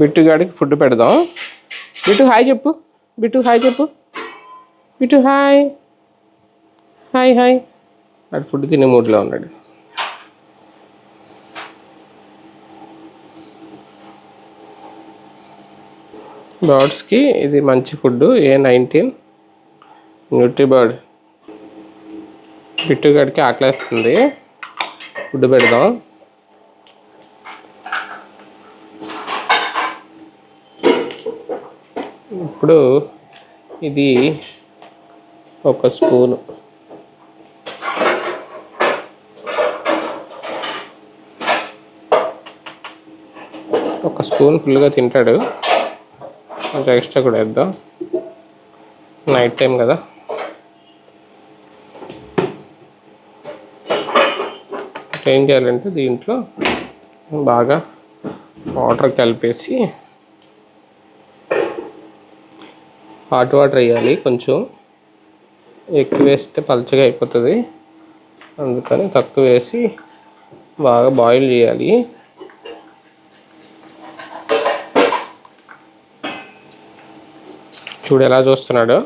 బిట్టుగాడికి food పెడదాం. Bittu hi చెప్పు. Bittu hi చెప్పు. Bittu hi hi hi. అటు ఫుడ్ తినే మూడ్లో ఉన్నాడు. బర్డ్స్కి ఇది మంచి ఫుడ్. A19 న్యూట్రీబర్డ్. బిట్టుగాడికి ఆకలేస్తుంది, ఫుడ్ పెడదాం. ఇప్పుడు ఇది ఒక స్పూను. ఒక స్పూన్ ఫుల్గా తింటాడు, కొంచెం ఎక్స్ట్రా కూడా వేద్దాం. నైట్ టైం కదా. ఏం చేయాలంటే దీంట్లో బాగా వాటర్ కలిపేసి, హాట్ వాటర్ వేయాలి. కొంచెం ఎక్కువ వేస్తే పలచగా అయిపోతుంది, అందుకని తక్కువ వేసి బాగా బాయిల్ చేయాలి. చూడు ఎలా చూస్తున్నాడో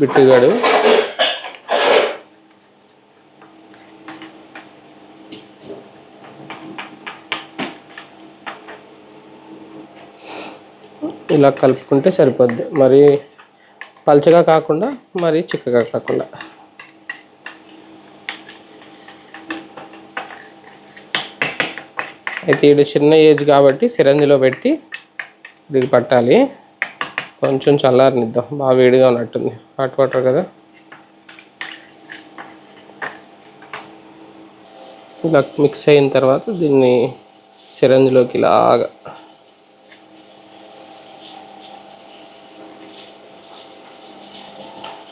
బిట్టుగాడు. ఇలా కలుపుకుంటే సరిపోద్ది. మరి పలచగా కాకుండా మరి చిక్కగా కాకుండా. అయితే ఇది చిన్న ఏజ్ కాబట్టి సిరంజిలో పెట్టి ఇది పట్టాలి. కొంచెం చల్లారనిద్దాం, బాగా వేడిగా ఉన్నట్టుంది. హాట్ వాటర్ కదా. ఇలా మిక్స్ అయిన తర్వాత దీన్ని సిరంజిలోకి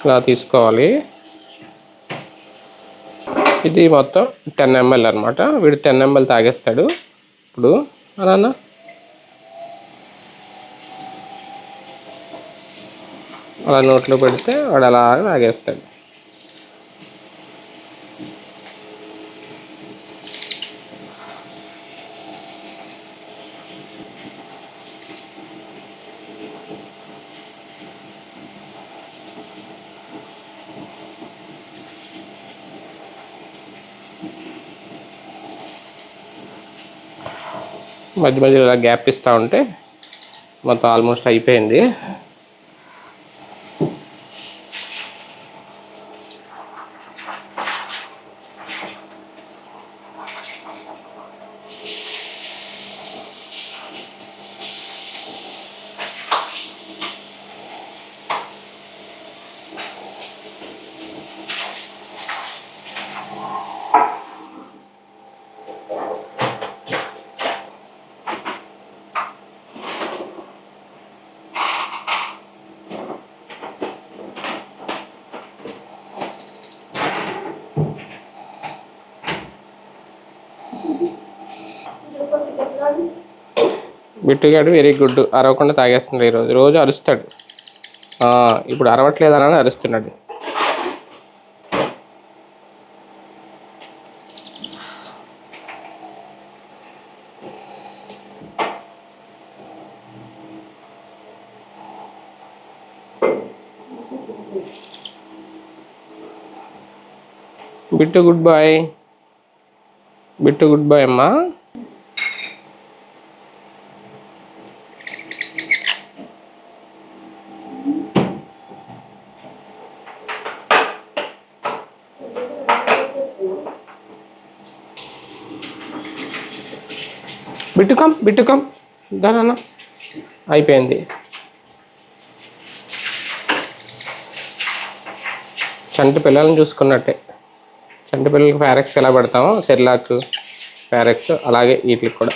ఇలా తీసుకోవాలి. ఇది మొత్తం 10 ml అనమాట. వీడు 10 ml తాగేస్తాడు. ఇప్పుడు అలా అలా నోట్లో పెడితే వాడు అలా తాగేస్తాడు. మధ్య మధ్యలో ఇలా గ్యాప్ ఇస్తూ ఉంటే మొత్తం ఆల్మోస్ట్ అయిపోయింది. బిట్టుగాడు వెరీ గుడ్, అరవకుండా తాగేస్తున్నాడు. రోజు అరుస్తాడు. ఇప్పుడు అరవట్లేదని అరుస్తున్నాడు. Bittu good boy. Bittu good boy అమ్మా. బిట్టుకం దానా అయిపోయింది. చంటి పిల్లల్ని చూసుకున్నట్టే. చంటి పిల్లలకి ఫారెక్స్ ఎలా పెడతామో సెర్లాక్, ఫారెక్స్ అలాగే వీటికి కూడా.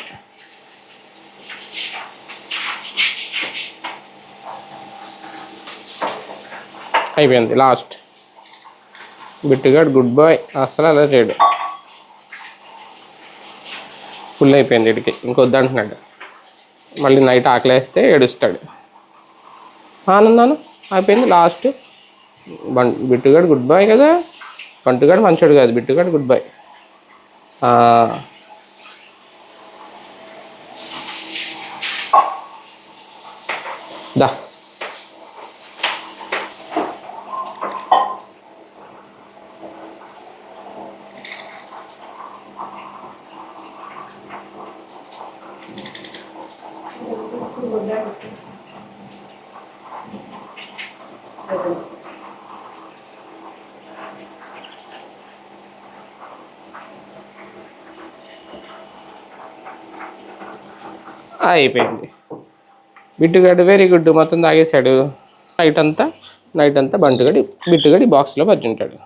అయిపోయింది లాస్ట్. బిట్టుగాడు గుడ్ బాయ్, అసలు అలా చేయడు. ఫుల్ అయిపోయింది వీడికి, ఇంకొద్దంటున్నాడు. మళ్ళీ నైట్ ఆకలేస్తే ఏడుస్తాడు. ఆనందాను అయిపోయింది లాస్ట్. బిట్టుగాడు గుడ్ బాయ్ కదా. బంటుగాడు మంచోడు కాదు, బిట్టుగాడు గుడ్ బాయ్. అయిపోయింది. బిట్టుగాడు వెరీ గుడ్, మొత్తం తాగేశాడు. నైట్ అంతా బిట్టుగడి బాక్స్లో పచ్చుంటాడు.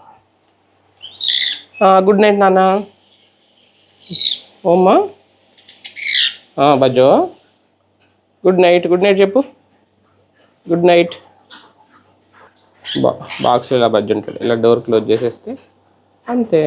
గుడ్ నైట్ నాన్న. ఓమ్మా బజ్జో, గుడ్ నైట్ చెప్పు. Good night. బాక్స్లో ఇలా బజ్జుంటాడు. ఇలా డోర్ క్లోజ్ చేసేస్తే అంతే.